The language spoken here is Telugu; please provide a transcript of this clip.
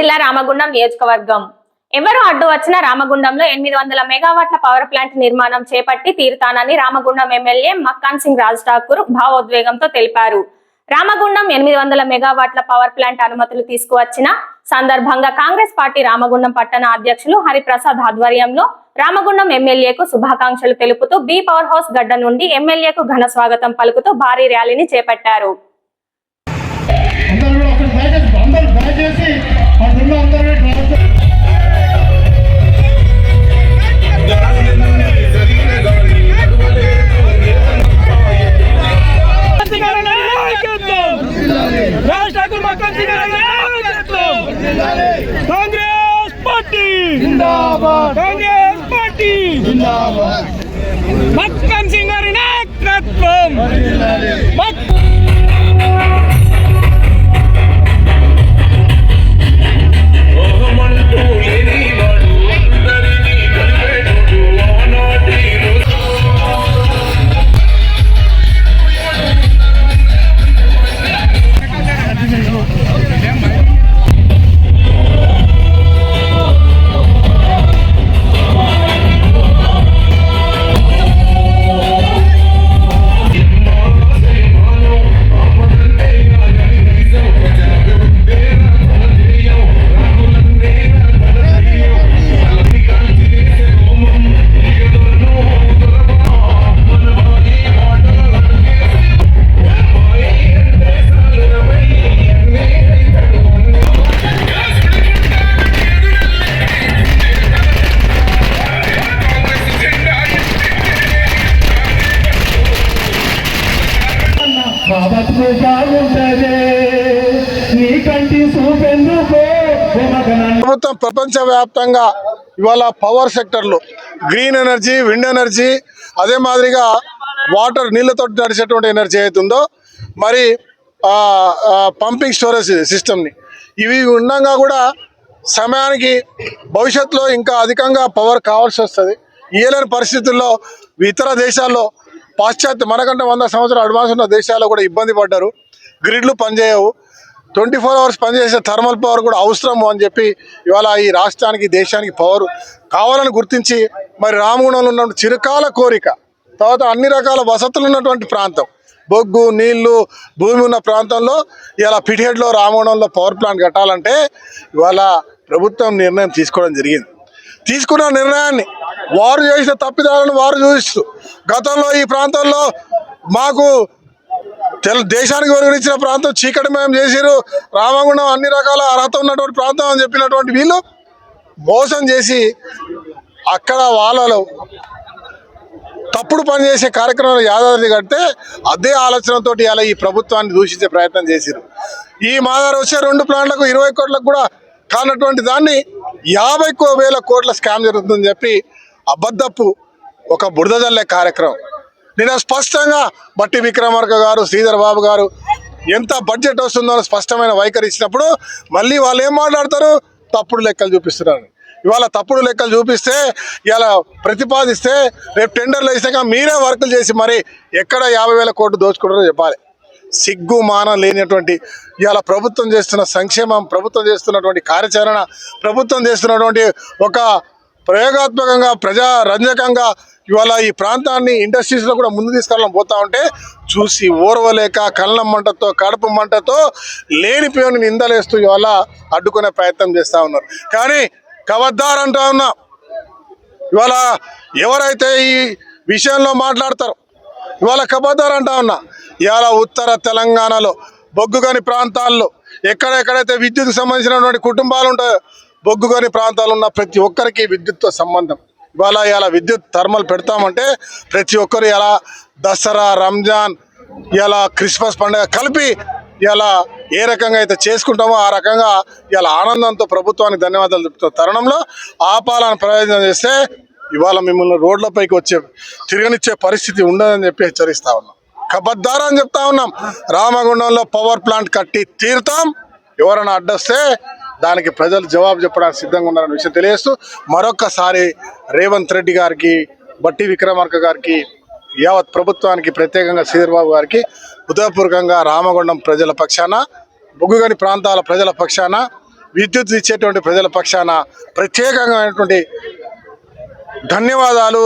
జిల్లా రామగుండం నియోజకవర్గం. ఎవరు అడ్డు వచ్చిన రామగుండంలో 800 మెగావాట్ల పవర్ ప్లాంట్ నిర్మాణం చేపట్టి తీరుతానని రామగుండం ఎమ్మెల్యే మక్కాన్ సింగ్ రాజ్ ఠాకూర్ భావోద్వేగంతో తెలిపారు. రామగుండం 800 మెగావాట్ల పవర్ ప్లాంట్ అనుమతులు తీసుకువచ్చిన సందర్భంగా కాంగ్రెస్ పార్టీ రామగుండం పట్టణ అధ్యక్షులు హరిప్రసాద్ ఆధ్వర్యంలో రామగుండం ఎమ్మెల్యేకు శుభాకాంక్షలు తెలుపుతూ బి పవర్ హౌస్ గడ్డ నుండి ఎమ్మెల్యేకు ఘన స్వాగతం పలుకుతూ భారీ ర్యాలీని చేపట్టారు. कांग्रेस पार्टी जिंदाबाद, कांग्रेस पार्टी जिंदाबाद. मक्कान सिंह गारी नायकत्వం. ప్రభుత్వం ప్రపంచవ్యాప్తంగా ఇవాళ పవర్ సెక్టర్లో గ్రీన్ ఎనర్జీ, విండ్ ఎనర్జీ, అదే మాదిరిగా వాటర్ నీళ్ళతో నడిచేటువంటి ఎనర్జీ అవుతుందో మరి పంపింగ్ స్టోరేజ్ సిస్టమ్ని ఇవి ఉండగా కూడా సమయానికి భవిష్యత్తులో ఇంకా అధికంగా పవర్ కావాల్సి వస్తుంది. ఇయ్యలేని పరిస్థితుల్లో ఇతర దేశాల్లో పాశ్చాత్య మనకంటే 100 సంవత్సరాలు అడ్వాన్స్ ఉన్న దేశాల్లో కూడా ఇబ్బంది పడ్డారు. గ్రిడ్లు పనిచేయవు, 24 అవర్స్ పనిచేసే థర్మల్ పవర్ కూడా అవసరము అని చెప్పి ఇవాళ ఈ రాష్ట్రానికి దేశానికి పవర్ కావాలని గుర్తించి మరి రామగుండంలో ఉన్న చిరకాల కోరిక, తర్వాత అన్ని రకాల వసతులు ఉన్నటువంటి ప్రాంతం, బొగ్గు నీళ్లు భూమి ఉన్న ప్రాంతంలో ఇలా పిటిహెడ్లో రామగుండంలో పవర్ ప్లాంట్ కట్టాలంటే ఇవాళ ప్రభుత్వం నిర్ణయం తీసుకోవడం జరిగింది. తీసుకున్న నిర్ణయాన్ని వారు చేసిన తప్పిదాలను వారు చూపిస్తూ గతంలో ఈ ప్రాంతంలో మాకు దేశానికి వెలుగునిచ్చిన ప్రాంతం చీకటిమయం చేసిరు, రామగుండం అన్ని రకాల అర్హత ఉన్నటువంటి ప్రాంతం అని చెప్పినటువంటి వీళ్ళు మోసం చేసి అక్కడ వాళ్ళలో తప్పుడు పని చేసే కార్యక్రమాలు యాదాద్రి కడితే అదే ఆలోచనతో ఇలా ఈ ప్రభుత్వాన్ని దూషించే ప్రయత్నం చేసిరు. ఈ మాదారు వచ్చే 2 ప్లాంట్లకు 20 కోట్లకు కూడా కానటువంటి దాన్ని 50,000 కోట్ల స్కామ్ జరుగుతుందని చెప్పి అబద్ధపు ఒక బురద జల్లే కార్యక్రమం. నేను స్పష్టంగా బట్టి విక్రమార్క గారు, శ్రీధర్ బాబు గారు ఎంత బడ్జెట్ వస్తుందో స్పష్టమైన వైఖరి ఇచ్చినప్పుడు మళ్ళీ వాళ్ళు ఏం మాట్లాడతారు, తప్పుడు లెక్కలు చూపిస్తున్నారు. ఇవాళ తప్పుడు లెక్కలు చూపిస్తే ఇలా ప్రతిపాదిస్తే రేపు టెండర్లు వేసాక మీరే వర్కులు చేసి మరి ఎక్కడ 50,000 కోట్లు దోచుకుంటారో చెప్పాలి. సిగ్గు మానం లేనటువంటి ఇవాళ ప్రభుత్వం చేస్తున్న సంక్షేమం, ప్రభుత్వం చేస్తున్నటువంటి కార్యాచరణ, ప్రభుత్వం చేస్తున్నటువంటి ఒక ప్రయోగాత్మకంగా ప్రజారంజకంగా ఇవాళ ఈ ప్రాంతాన్ని ఇండస్ట్రీస్లో కూడా ముందు తీసుకెళ్ళడం పోతా ఉంటే చూసి ఓర్వలేక కళ్ళ మంటతో కడుపు మంటతో లేనిపోయిన నిందలేస్తూ ఇవాళ అడ్డుకునే ప్రయత్నం చేస్తూ ఉన్నారు. కానీ కవద్దార్ అంటా ఉన్నా, ఇవాళ ఎవరైతే ఈ విషయంలో మాట్లాడతారో ఇవాళ కబద్దార్ అంటా ఉన్నా. ఇవాళ ఉత్తర తెలంగాణలో బొగ్గుగని ప్రాంతాల్లో ఎక్కడెక్కడైతే విద్యుత్కు సంబంధించినటువంటి కుటుంబాలు ఉంటాయో బొగ్గుగని ప్రాంతాలు ఉన్న ప్రతి ఒక్కరికి విద్యుత్తో సంబంధం. ఇవాళ విద్యుత్ థర్మల్ పెడతామంటే ప్రతి ఒక్కరు ఇలా దసరా, రంజాన్, ఇలా క్రిస్మస్ పండుగ కలిపి ఇలా ఏ రకంగా అయితే చేసుకుంటామో ఆ రకంగా ఇలా ఆనందంతో ప్రభుత్వానికి ధన్యవాదాలు చెప్తున్న తరుణంలో ఆపాలని ప్రయోజనం చేస్తే ఇవాళ మిమ్మల్ని రోడ్లపైకి తిరగనిచ్చే పరిస్థితి ఉండదని చెప్పి హెచ్చరిస్తా ఉన్నాం. కబద్దార్ అని చెప్తా ఉన్నాం. రామగుండంలో పవర్ ప్లాంట్ కట్టి తీరుతాం. ఎవరైనా అడ్డొస్తే దానికి ప్రజలు జవాబు చెప్పడానికి సిద్ధంగా ఉన్నారన్న విషయం తెలియజేస్తూ మరొక్కసారి రేవంత్ రెడ్డి గారికి, బట్టి విక్రమార్క గారికి, యావత్ ప్రభుత్వానికి, ప్రత్యేకంగా శ్రీధర్బాబు గారికి హృదయపూర్వకంగా రామగుండం ప్రజల పక్షాన, బొగ్గుగని ప్రాంతాల ప్రజల పక్షాన విద్యుత్ ఇచ్చేటువంటి ప్రజల పక్షాన ప్రత్యేకమైనటువంటి ధన్యవాదాలు.